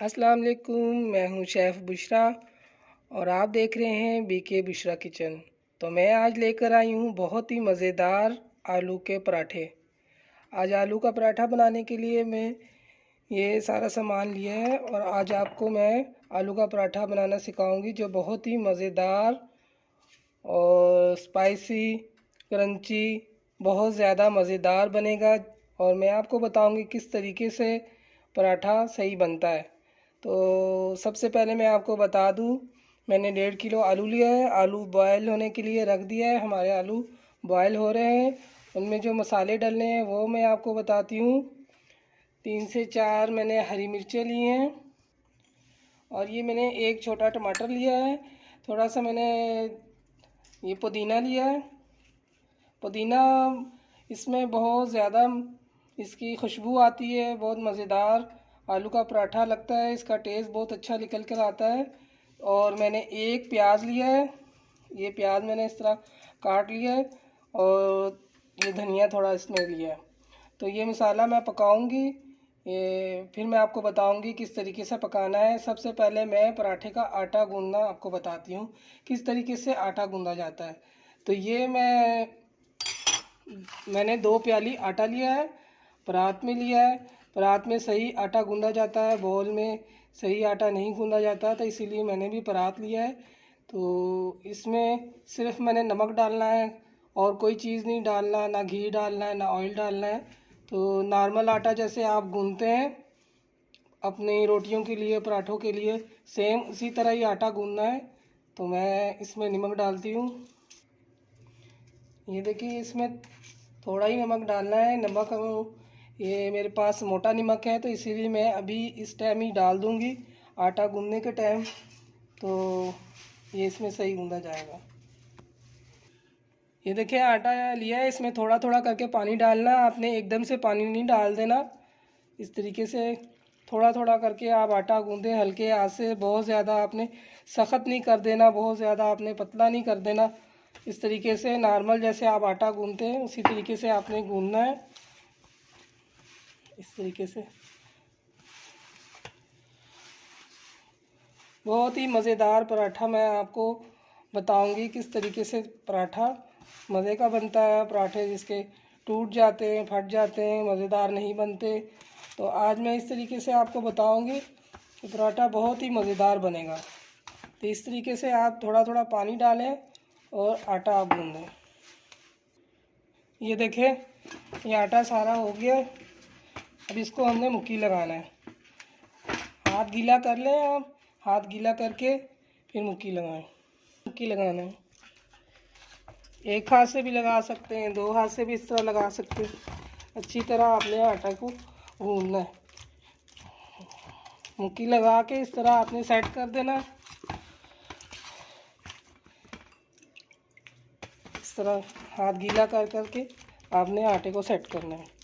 अस्सलाम वालेकुम। मैं हूं शेफ़ बुशरा और आप देख रहे हैं बीके बुशरा किचन। तो मैं आज लेकर आई हूं बहुत ही मज़ेदार आलू के पराठे। आज आलू का पराठा बनाने के लिए मैं ये सारा सामान लिया है और आज आपको मैं आलू का पराठा बनाना सिखाऊंगी जो बहुत ही मज़ेदार और स्पाइसी क्रंची बहुत ज़्यादा मज़ेदार बनेगा। और मैं आपको बताऊंगी किस तरीके से पराठा सही बनता है। तो सबसे पहले मैं आपको बता दूं, मैंने 1.5 किलो आलू लिया है। आलू बॉयल होने के लिए रख दिया है। हमारे आलू बॉयल हो रहे हैं। उनमें जो मसाले डलने हैं वो मैं आपको बताती हूँ। 3 से 4 मैंने हरी मिर्चें ली हैं और ये मैंने एक छोटा टमाटर लिया है। थोड़ा सा मैंने ये पुदीना लिया है। पुदीना इसमें बहुत ज़्यादा इसकी खुशबू आती है, बहुत मज़ेदार आलू का पराठा लगता है। इसका टेस्ट बहुत अच्छा निकल कर आता है। और मैंने एक प्याज लिया है। ये प्याज मैंने इस तरह काट लिया है और ये धनिया थोड़ा इसमें लिया है। तो ये मसाला मैं पकाऊंगी। ये फिर मैं आपको बताऊंगी किस तरीके से पकाना है। सबसे पहले मैं पराठे का आटा गूंदना आपको बताती हूँ किस तरीके से आटा गूंदा जाता है। तो ये मैंने 2 प्याली आटा लिया है, परात में लिया है। परात में सही आटा गूंदा जाता है, बॉल में सही आटा नहीं गूंदा जाता, तो इसीलिए मैंने भी परात लिया है। तो इसमें सिर्फ मैंने नमक डालना है और कोई चीज़ नहीं डालना, ना घी डालना है ना ऑयल डालना है। तो नॉर्मल आटा जैसे आप गूंदते हैं अपनी रोटियों के लिए, पराठों के लिए, सेम उसी तरह ही आटा गूंदना है। तो मैं इसमें नमक डालती हूँ। ये देखिए इसमें थोड़ा ही नमक डालना है। नमक ये मेरे पास मोटा नमक है तो इसीलिए मैं अभी इस टाइम ही डाल दूँगी आटा गूंदने के टाइम। तो ये इसमें सही गूंदा जाएगा। ये देखिए आटा लिया है, इसमें थोड़ा थोड़ा करके पानी डालना। आपने एकदम से पानी नहीं डाल देना। इस तरीके से थोड़ा थोड़ा करके आप आटा गूंदें हल्के हाथ से। बहुत ज़्यादा आपने सख्त नहीं कर देना, बहुत ज़्यादा आपने पतला नहीं कर देना। इस तरीके से नॉर्मल जैसे आप आटा गूंदते हैं उसी तरीके से आपने गूंदना है। इस तरीके से बहुत ही मज़ेदार पराठा मैं आपको बताऊंगी किस तरीके से पराठा मज़े का बनता है। पराठे जिसके टूट जाते हैं, फट जाते हैं, मज़ेदार नहीं बनते। तो आज मैं इस तरीके से आपको बताऊंगी कि पराठा बहुत ही मज़ेदार बनेगा। तो इस तरीके से आप थोड़ा थोड़ा पानी डालें और आटा आप गूंदें। ये देखें ये आटा सारा हो गया। अब इसको हमने मुक्की लगाना है। हाथ गीला कर लें आप, हाथ गीला करके फिर मुक्की लगाएं। मुक्की लगाना है, एक हाथ से भी लगा सकते हैं, 2 हाथ से भी इस तरह लगा सकते हैं। अच्छी तरह आपने आटा को गूंदना है। मुक्की लगा के इस तरह आपने सेट कर देना है। इस तरह हाथ गीला कर करके आपने आटे को सेट करना है।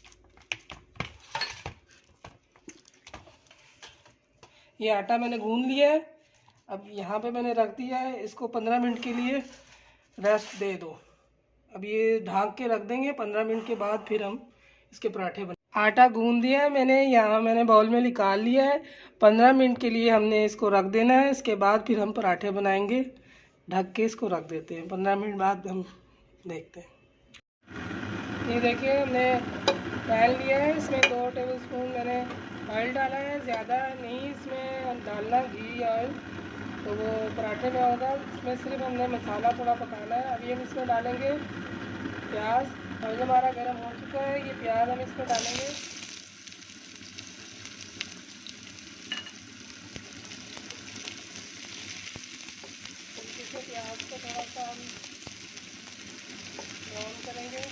ये आटा मैंने गूंद लिया है। अब यहाँ पे मैंने रख दिया है। इसको 15 मिनट के लिए रेस्ट दे दो। अब ये ढक के रख देंगे। 15 मिनट के बाद फिर हम इसके पराठे बना। आटा गूंद दिया है मैंने, यहाँ मैंने बाउल में निकाल लिया है। 15 मिनट के लिए हमने इसको रख देना है। इसके बाद फिर हम पराठे बनाएंगे। ढक के इसको रख देते हैं। 15 मिनट बाद हम देखते हैं। ये देखिए हमने पैन लिया है, इसमें 2 टेबलस्पून मैंने ऑयल डाला है। ज़्यादा नहीं इसमें डालना घी ऑयल, तो वो पराठे में होगा। इसमें सिर्फ हमने मसाला थोड़ा पकाना है। अभी हम इसमें डालेंगे प्याज। ऑयल हमारा गर्म हो चुका है। ये प्याज हम इसमें डालेंगे। इसी से प्याज को थोड़ा सा हम ब्राउन करेंगे।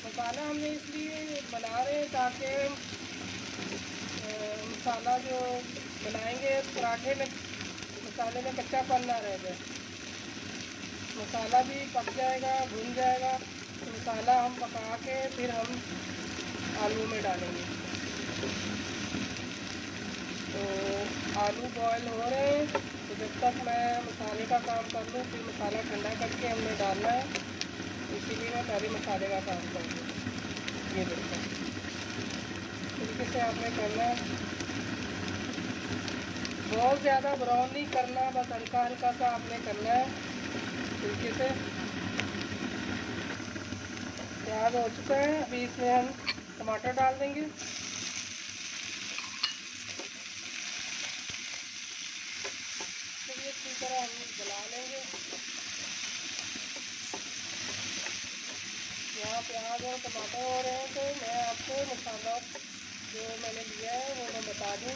मसाला हमने इसलिए बना रहे हैं ताकि मसाला जो बनाएंगे पराठे में मसाले में कच्चापन ना रह जाए। मसाला भी पक जाएगा, भुन जाएगा। तो मसाला हम पका के फिर हम आलू में डालेंगे। तो आलू बॉयल हो रहे हैं, तो जब तक मैं मसाले का काम कर लूँ, फिर मसाला ठंडा करके हमने डालना है। इस इसीलिए मैं पहले मसाले का काम करूँगी। ये देखो इस तरीके से आपने करना है, बहुत ज़्यादा ब्राउन नहीं करना, बस हल्का हल्का सा आपने करना है इस तरीके से। प्याज हो चुका है, अभी इसमें हम टमाटर डाल देंगे। चलिए अच्छी तरह हम गला लेंगे। यहाँ प्याज और टमाटर हो रहे हैं, तो मैं आपको मसाला जो मैंने लिया है वो मैं बता दूँ।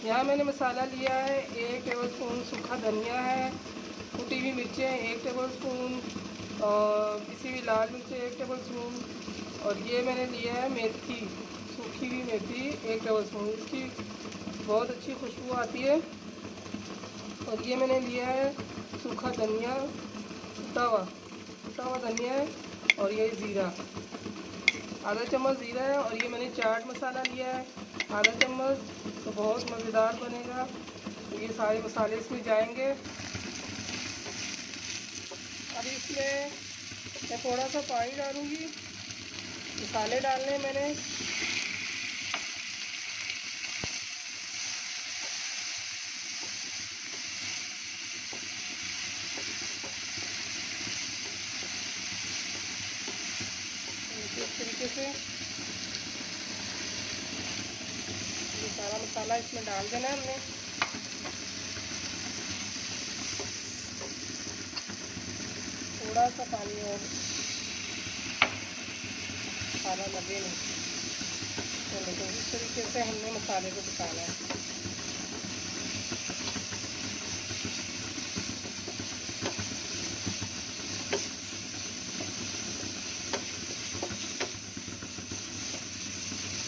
यहाँ मैंने मसाला लिया है, 1 टेबलस्पून सूखा धनिया है, कुटी हुई मिर्चें 1 टेबलस्पून, और किसी भी लाल मिर्च 1 टेबलस्पून, और ये मैंने लिया है मेथी, सूखी हुई मेथी 1 टेबलस्पून, इसकी बहुत अच्छी खुशबू आती है। और ये मैंने लिया है सूखा धनिया, कुटा हुआ धनिया है, और ये ज़ीरा आधा चम्मच ज़ीरा है, और ये मैंने चाट मसाला लिया है आधा चम्मच। तो बहुत मज़ेदार बनेगा। तो ये सारे मसाले इसमें जाएंगे। अब इसमें मैं थोड़ा सा पानी डालूँगी। मसाले डालने मैंने इस तरीके से ये सारा मसाला इसमें डाल देना है हमने। थोड़ा सा पानी और, मसाला लगे नहीं। चलो तो इस तरीके से हमने मसाले को पकाना है।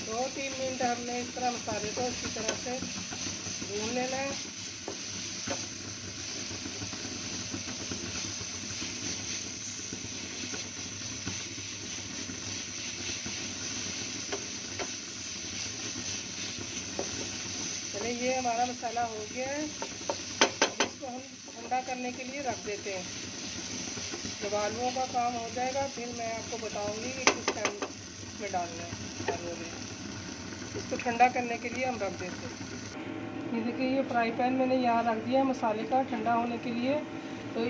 दो 3 मिनट हमने इस तरह मसाले को अच्छी तरह से भून लेना है। चलिए ये हमारा मसाला हो गया है। अब इसको हम ठंडा करने के लिए रख देते हैं। जब आलूओं का काम हो जाएगा फिर मैं आपको बताऊंगी कि किस टाइम में डालना है आलू में। इसको ठंडा करने के लिए हम रख देते हैं। ये देखिए ये फ्राई पैन मैंने यहाँ रख दिया मसाले का ठंडा होने के लिए। तो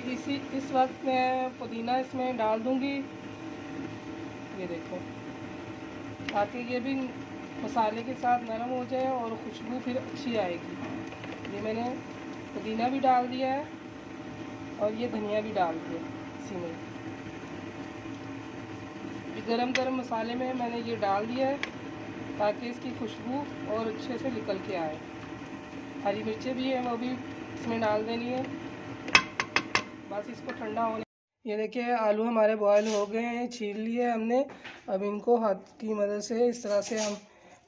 इस वक्त मैं पुदीना इसमें डाल दूँगी। ये देखो, ताकि ये भी मसाले के साथ नरम हो जाए और खुशबू फिर अच्छी आएगी। ये मैंने पुदीना भी डाल दिया है और ये धनिया भी डाल दिया इसी में। गरम गरम मसाले में मैंने ये डाल दिया है ताकि इसकी खुशबू और अच्छे से निकल के आए। हरी मिर्चें भी है वो भी इसमें डाल देनी है। बस इसको ठंडा होने। ये देखिए आलू हमारे बॉयल हो गए हैं, छील लिए हमने। अब इनको हाथ की मदद से इस तरह से हम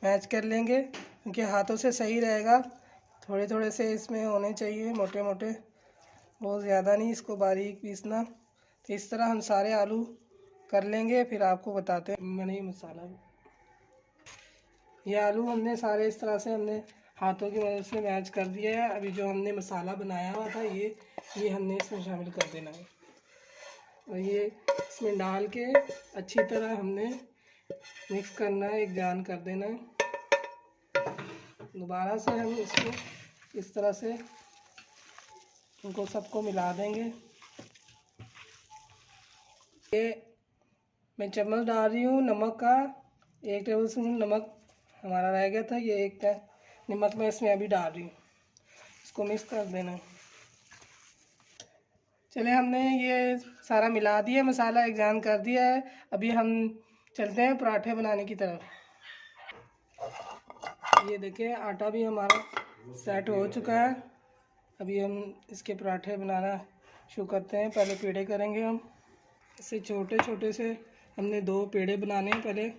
मैच कर लेंगे, क्योंकि हाथों से सही रहेगा। थोड़े थोड़े से इसमें होने चाहिए, मोटे मोटे, बहुत ज़्यादा नहीं इसको बारीक पीसना। तो इस तरह हम सारे आलू कर लेंगे, फिर आपको बताते हैं। मैंने ये मसाला, ये आलू हमने सारे इस तरह से हमने हाथों की मदद से मैच कर दिया है। अभी जो हमने मसाला बनाया हुआ था ये हमने इसमें शामिल कर देना है, और ये इसमें डाल के अच्छी तरह हमने मिक्स करना है, एक जान कर देना है। दोबारा से हम इसको इस तरह से इनको सबको मिला देंगे। ये मैं चम्मच डाल रही हूँ नमक का, 1 टेबल स्पून नमक हमारा रह गया था, ये 1 नमक मैं इसमें अभी डाल रही हूँ। इसको मिक्स कर देना। चलिए हमने ये सारा मिला दिया, मसाला एक जान कर दिया है। अभी हम चलते हैं पराठे बनाने की तरफ। ये देखिए आटा भी हमारा सेट हो चुका है। अभी हम इसके पराठे बनाना शुरू करते हैं। पहले पेड़े करेंगे हम। इससे छोटे छोटे से हमने 2 पेड़े बनाने हैं पहले।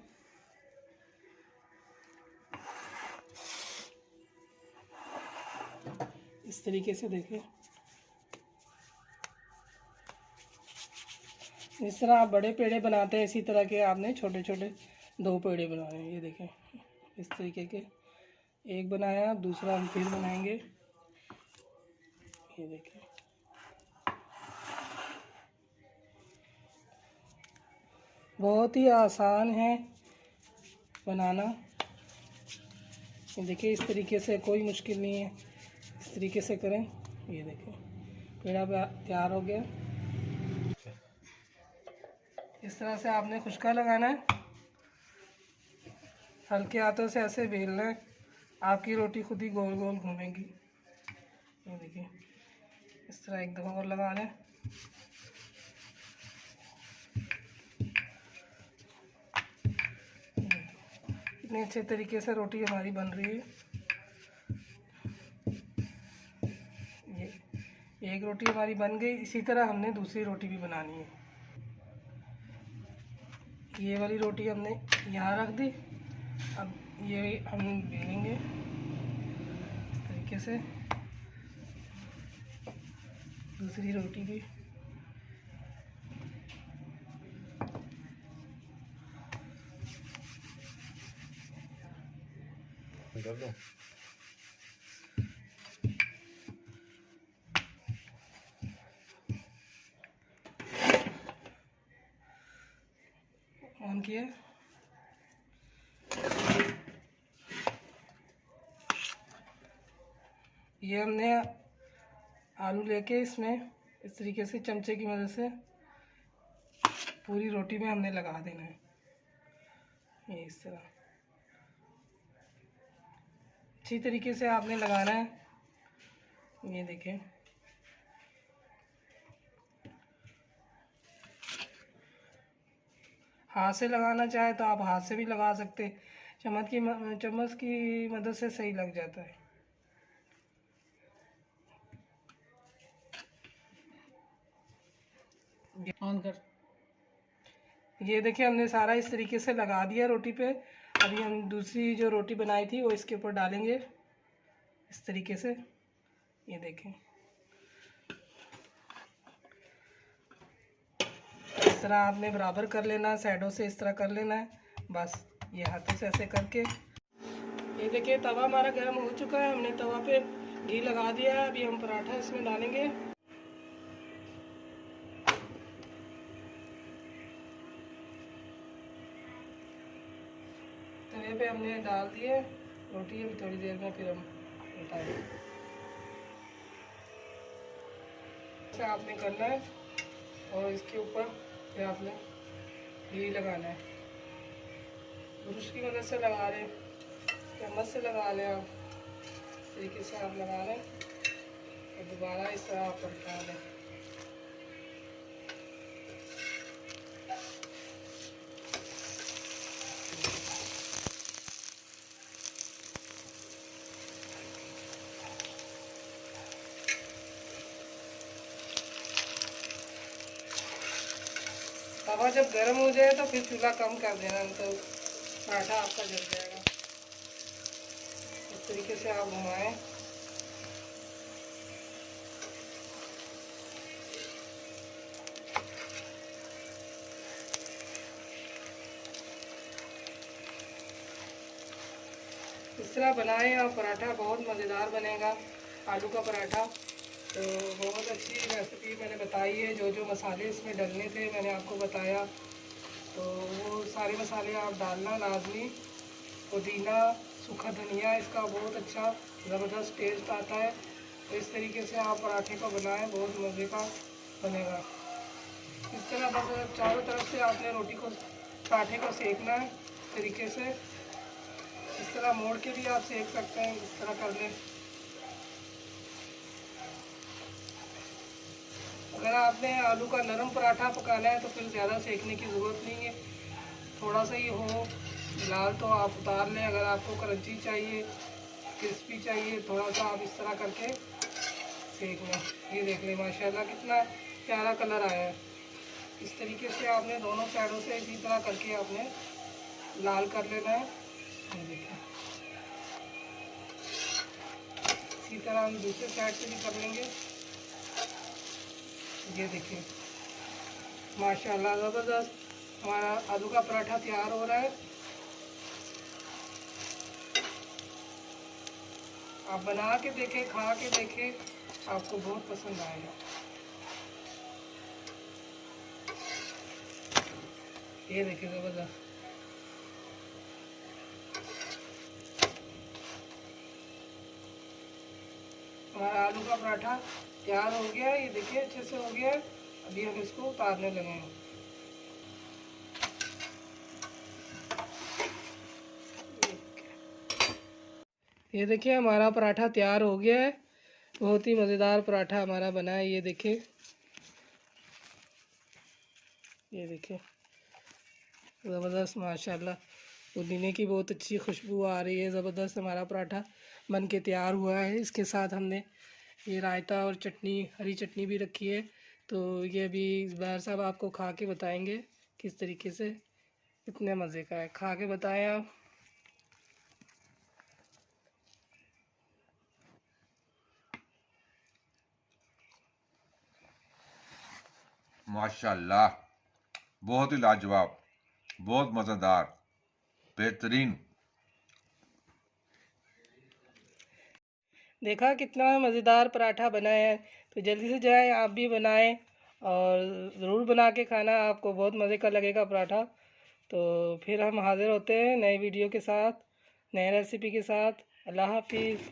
इस तरीके से देखिए, इस तरह आप बड़े पेड़े बनाते हैं, इसी तरह के आपने छोटे छोटे 2 पेड़े बनाने हैं। ये देखें इस तरीके के एक बनाया, अब दूसरा हम फिर बनाएंगे। ये देखें बहुत ही आसान है बनाना। ये देखिए, इस तरीके से कोई मुश्किल नहीं है, इस तरीके से करें। ये देखिए, पेड़ा तैयार हो गया। इस तरह से आपने खुशका लगाना है, हल्के हाथों से ऐसे बेलना है, आपकी रोटी खुद ही गोल गोल घूमेगी। ये देखिए, इस तरह एक दफ़ा और लगा लें। इतने अच्छे तरीके से रोटी हमारी बन रही है। ये एक रोटी हमारी बन गई। इसी तरह हमने दूसरी रोटी भी बनानी है। ये वाली रोटी हमने यहाँ रख दी। अब ये हम बेलेंगे इस तरीके से, दूसरी रोटी भी। कर दो। ऑन किया। ये हमने आलू लेके इसमें इस तरीके से चमचे की मदद से पूरी रोटी में हमने लगा देना है। ये इस तरह अच्छी तरीके से आपने लगाना है। ये देखें, हाथ से लगाना चाहे तो आप हाथ से भी लगा सकते, चम्मच की मदद से सही लग जाता है। ऑन कर। ये देखिए, हमने सारा इस तरीके से लगा दिया रोटी पे। अभी हम दूसरी जो रोटी बनाई थी वो इसके ऊपर डालेंगे इस तरीके से। ये देखें, इस तरह आपने बराबर कर लेना है, साइडों से इस तरह कर लेना है। बस ये हाथों से ऐसे करके। ये देखिए, तवा हमारा गर्म हो चुका है। हमने तवा पे घी लगा दिया है। अभी हम पराठा इसमें डालेंगे। तवे पे हमने डाल दिए रोटी। अभी थोड़ी देर में फिर हम उठाएंगे। ऐसा आपने करना है और इसके ऊपर फिर आपने घी लगाना है। ब्रश की मदद से लगा लें, चम्मच से लगा लें, आप इस तरीके से आप लगा लें और दोबारा इस तरह आप पलटा लें। तवा जब गर्म हो जाए तो फिर चूल्हा कम कर देना, तो पराठा आपका जल जाएगा। इस तरीके से आप घुमाएं। इस तरह बनाएं और पराठा बहुत मज़ेदार बनेगा, आलू का पराठा। तो बहुत अच्छी रेसिपी मैंने बताई है। जो जो मसाले इसमें डलने थे मैंने आपको बताया, तो वो सारे मसाले आप डालना लाजमी। पुदीना, सूखा धनिया, इसका बहुत अच्छा ज़बरदस्त टेस्ट आता है। तो इस तरीके से आप पराठे को बनाएं, बहुत मज़े का बनेगा। इस तरह बस चारों तरफ से आपने रोटी को, पराठे को सेकना है इस तरीके से। इस तरह मोड़ के भी आप सेक सकते हैं, इस तरह कर लें। अगर आपने आलू का नरम पराठा पकाना है तो फिर ज़्यादा सेकने की ज़रूरत नहीं है, थोड़ा सा ही हो लाल तो आप उतार लें। अगर आपको क्रंची चाहिए, क्रिस्पी चाहिए, थोड़ा सा आप इस तरह करके सेक लें। ये देख लें, माशाल्लाह कितना प्यारा कलर आया है। इस तरीके से आपने दोनों साइडों से इसी तरह करके आपने लाल कर लेना है। ये देखिए, इसी तरह हम दूसरे साइड से भी कर लेंगे। ये देखिए, माशाल्लाह ज़बरदस्त हमारा आलू का पराठा तैयार हो रहा है। आप बना के देखें, खा के देखें, आपको बहुत पसंद आएगा। ये देखिए ज़बरदस्त। हमारा आलू का पराठा तैयार हो गया है, ये देखिए अच्छे से हो गया है। अभी हम इसको उतारने लगे हैं। ये देखिए हमारा पराठा तैयार हो गया है। बहुत ही मज़ेदार पराठा हमारा बना है। ये देखिए, ये देखिए ज़बरदस्त माशाल्लाह। पुदीने की बहुत अच्छी खुशबू आ रही है। ज़बरदस्त हमारा पराठा बन के तैयार हुआ है। इसके साथ हमने ये रायता और चटनी, हरी चटनी भी रखी है। तो ये अभी ज़ुबैर साहब आपको खा के बताएंगे किस तरीके से। कितने मज़े का है, खा के बताएं आप। माशाल्लाह, बहुत ही लाजवाब, बहुत मज़ेदार, बेहतरीन। देखा कितना मज़ेदार पराठा बना है। तो जल्दी से जाएं, आप भी बनाएं और ज़रूर बना के खाना, आपको बहुत मज़े का लगेगा पराठा। तो फिर हम हाज़िर होते हैं नए वीडियो के साथ, नए रेसिपी के साथ। अल्लाह हाफिज़।